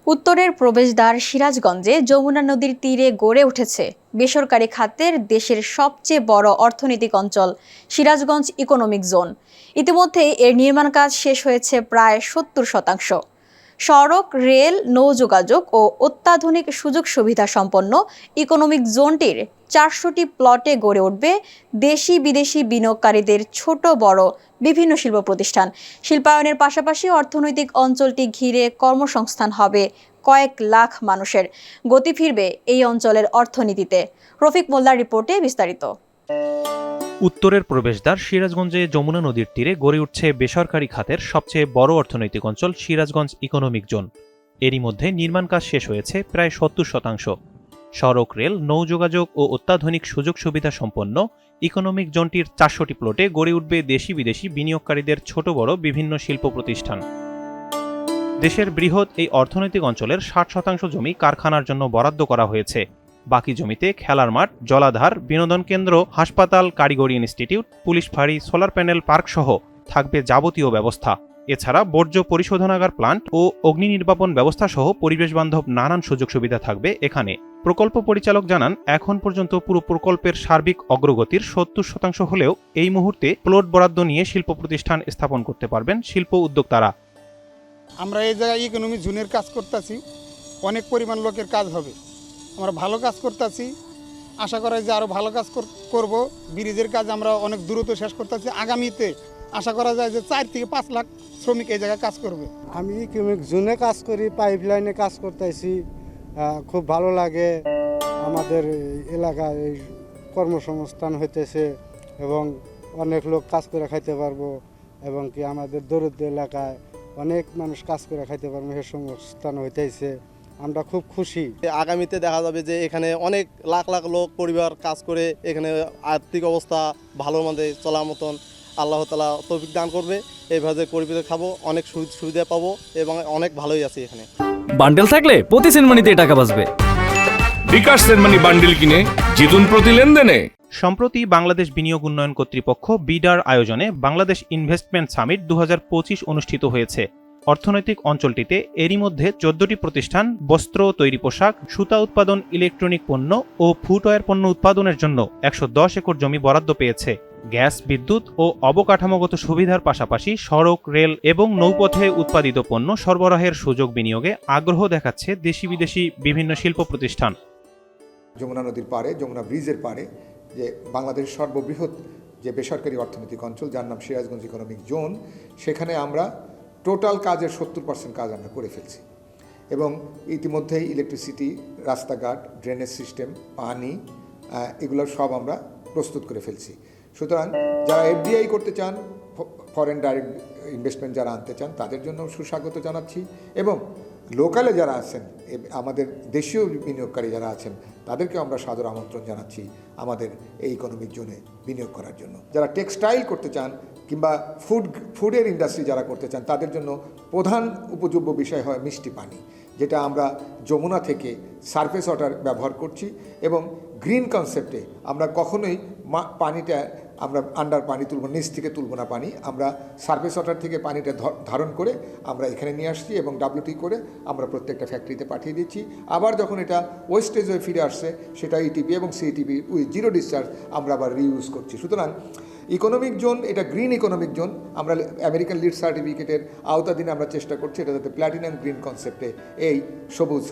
উত্তরের প্রবেশদ্বার সিরাজগঞ্জে যমুনা নদীর তীরে গড়ে উঠেছে বেসরকারি খাতের দেশের সবচেয়ে বড় অর্থনৈতিক অঞ্চল সিরাজগঞ্জ ইকোনমিক জোন। ইতিমধ্যে এর নির্মাণ কাজ শেষ হয়েছে প্রায় ৭০%। সড়ক, রেল, নৌযোগাযোগ ও অত্যাধুনিক সুযোগ সুবিধা সম্পন্ন ইকোনমিক জোনটির ৪০০টি প্লটে গড়ে উঠবে দেশি বিদেশি বিনিয়োগকারীদের ছোট বড় বিভিন্ন শিল্প প্রতিষ্ঠান। শিল্পায়নের পাশাপাশি অর্থনৈতিক অঞ্চলটি ঘিরে কর্মসংস্থান হবে কয়েক লাখ মানুষের। গতি ফিরবে এই অঞ্চলের অর্থনীতিতে। রফিক মোল্লার রিপোর্টে বিস্তারিত। উত্তরের প্রবেশদ্বার সিরাজগঞ্জে যমুনা নদীর তীরে গড়ে উঠছে বেসরকারি খাতের সবচেয়ে বড় অর্থনৈতিক অঞ্চল সিরাজগঞ্জ ইকোনমিক জোন। এরই মধ্যে নির্মাণ কাজ শেষ হয়েছে প্রায় ৭০%। সড়ক, রেল, নৌযোগাযোগ ও অত্যাধুনিক সুযোগ সুবিধা সম্পন্ন ইকোনমিক জোনটির ৪০০টি প্লটে গড়ে উঠবে দেশি বিদেশি বিনিয়োগকারীদের ছোট বড় বিভিন্ন শিল্প প্রতিষ্ঠান। দেশের বৃহৎ এই অর্থনৈতিক অঞ্চলের ৬০% জমি কারখানার জন্য বরাদ্দ করা হয়েছে। বাকি জমিতে খেলার মাঠ, জলাধার, বিনোদন কেন্দ্র, হাসপাতাল, কারিগরি ইনস্টিটিউট, পুলিশ ফাঁড়ি, সোলার প্যানেল পার্ক সহ থাকবে যাবতীয় ব্যবস্থা। এছাড়া বর্জ্য পরিশোধনাগার প্লান্ট ও অগ্নি নির্বাপন ব্যবস্থা সহ পরিবেশবান্ধব নানান সুযোগ সুবিধা থাকবে এখানে। প্রকল্প পরিচালক জানান, এখন পর্যন্ত পুরো প্রকল্পের সার্বিক অগ্রগতির ৭০% হলেও এই মুহূর্তে প্লট বরাদ্দ নিয়ে শিল্প প্রতিষ্ঠান স্থাপন করতে পারবেন শিল্প উদ্যোক্তারা। আমরা এই জায়গায় ইকোনমিক জোনের কাজ করতেছি, অনেক পরিমাণ লোকের কাজ হবে। আমরা ভালো কাজ করতেছি, আশা করা যে আরও ভালো কাজ করব। ব্রিজের কাজ আমরা অনেক দ্রুত শেষ করতেছি। আগামীতে আশা করা যায় যে ৪ থেকে ৫ লাখ শ্রমিক এই জায়গায় কাজ করবে। আমি ইকোনমিক জোনে কাজ করি, পাইপ লাইনে কাজ করতেছি, খুব ভালো লাগে। আমাদের এলাকায় কর্মসংস্থান হইতেছে এবং অনেক লোক কাজ করে খাইতে পারবো, এবং কি আমাদের দরিদ্র এলাকায় অনেক মানুষ কাজ করে খাইতে পারবো, সে সংস্থান হইতেছে। আমরা খুব খুশি। আগামীতে দেখা যাবে যে এখানে অনেক লাখ লাখ লোক পরিবার কাজ করে এখানে আর্থিক অবস্থা ভালো মন্দে চলার মতন আল্লাহ তাআলা তৌফিক দান করবে। এইভাবে পরিবেশে খাবো, অনেক সুবিধা পাবো এবং অনেক ভালোই আছে এখানে। বান্ডেল থাকলে প্রতি সেনমানিতে টাকা বাঁচবে। বিকাশ সেনমানি বান্ডেল কিনে জিতুন প্রতি লেনদেনে। সম্প্রতি বাংলাদেশ বিনিয়োগ উন্নয়ন কর্তৃপক্ষ বিডার আয়োজনে বাংলাদেশ ইনভেস্টমেন্ট সামিট ২০২৫ অনুষ্ঠিত হয়েছে। অর্থনৈতিক অঞ্চলটিতে এরই মধ্যে ১৪টি প্রতিষ্ঠান বস্ত্র, তৈরি পোশাক, সুতা উৎপাদন, ইলেকট্রনিক পণ্য ও ফুটওয়্যার পণ্য উৎপাদনের জন্য ১১০ একর জমি বরাদ্দ পেয়েছে। গ্যাস, বিদ্যুৎ ও অবকাঠামোগত সুবিধার পাশাপাশি সড়ক, রেল এবং নৌপথে উৎপাদিত পণ্য সরবরাহের সুযোগ বিনিয়োগে আগ্রহ দেখাচ্ছে দেশি বিদেশি বিভিন্ন শিল্প প্রতিষ্ঠান। যমুনা নদীর পাড়ে, যমুনা ব্রিজের পাড়ে যে বাংলাদেশের সর্ববৃহৎ যে বেসরকারি অর্থনৈতিক অঞ্চল, যার নাম সিরাজগঞ্জ ইকোনমিক জোন, সেখানে আমরা টোটাল কাজের ৭০% কাজ আমরা করে ফেলছি এবং ইতিমধ্যেই ইলেকট্রিসিটি, রাস্তাঘাট, ড্রেনেজ সিস্টেম, পানি, এগুলো সব আমরা প্রস্তুত করে ফেলছি। সুতরাং যারা এফডিআই করতে চান, ফরেন ডাইরেক্ট ইনভেস্টমেন্ট যারা আনতে চান, তাদের জন্য সুস্বাগত জানাচ্ছি এবং লোকালে যারা আছেন, আমাদের দেশীয় বিনিয়োগকারী যারা আছেন, তাদেরকেও আমরা সাদর আমন্ত্রণ জানাচ্ছি আমাদের এই ইকোনমিক জোনে বিনিয়োগ করার জন্য। যারা টেক্সটাইল করতে চান কিংবা ফুডের ইন্ডাস্ট্রি যারা করতে চান, তাদের জন্য প্রধান উপযোগ্য বিষয় হয় মিষ্টি পানি, যেটা আমরা যমুনা থেকে সারফেস ওয়াটার ব্যবহার করছি এবং গ্রিন কনসেপ্টে আমরা কখনোই পানিটা আমরা আন্ডার পানি তুলব, নিচ থেকে তুলব না পানি, আমরা সারফেস ওয়াটার থেকে পানিটা ধারণ করে আমরা এখানে নিয়ে আসছি এবং WT করে আমরা প্রত্যেকটা ফ্যাক্টরিতে পাঠিয়ে দিচ্ছি। আবার যখন এটা ওয়েস্টেজ হয়ে ফিরে আসছে, সেটা ETP এবং CETP উইথ জিরো ডিসচার্জ আমরা আবার রিইউজ করছি। সুতরাং ইকোনমিক জোন, এটা গ্রিন ইকোনমিক জোন। আমরা আমেরিকান লিড সার্টিফিকেটের আওতাধীনে আমরা চেষ্টা করছি এটা যাতে প্ল্যাটিনাম গ্রিন কনসেপ্টে এই সবুজ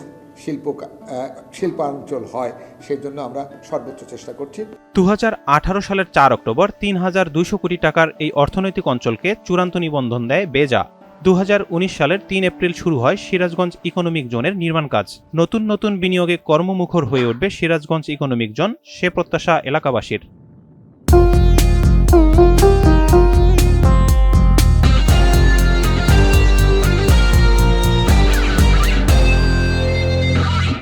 শিল্পাঞ্চল হয়, সেই জন্য আমরা সর্বোচ্চ চেষ্টা করছি। ২০১৮ সালের ৪ অক্টোবর ৩,২০০ কোটি টাকার এই অর্থনৈতিক অঞ্চলকে চূড়ান্ত নিবন্ধন দেয় বেজা। ২০১৯ সালের ৩ এপ্রিল শুরু হয় সিরাজগঞ্জ ইকোনমিক জোনের নির্মাণ কাজ। নতুন নতুন বিনিয়োগে কর্মমুখর হয়ে উঠবে সিরাজগঞ্জ ইকোনমিক জোন, সে প্রত্যাশা এলাকাবাসীর।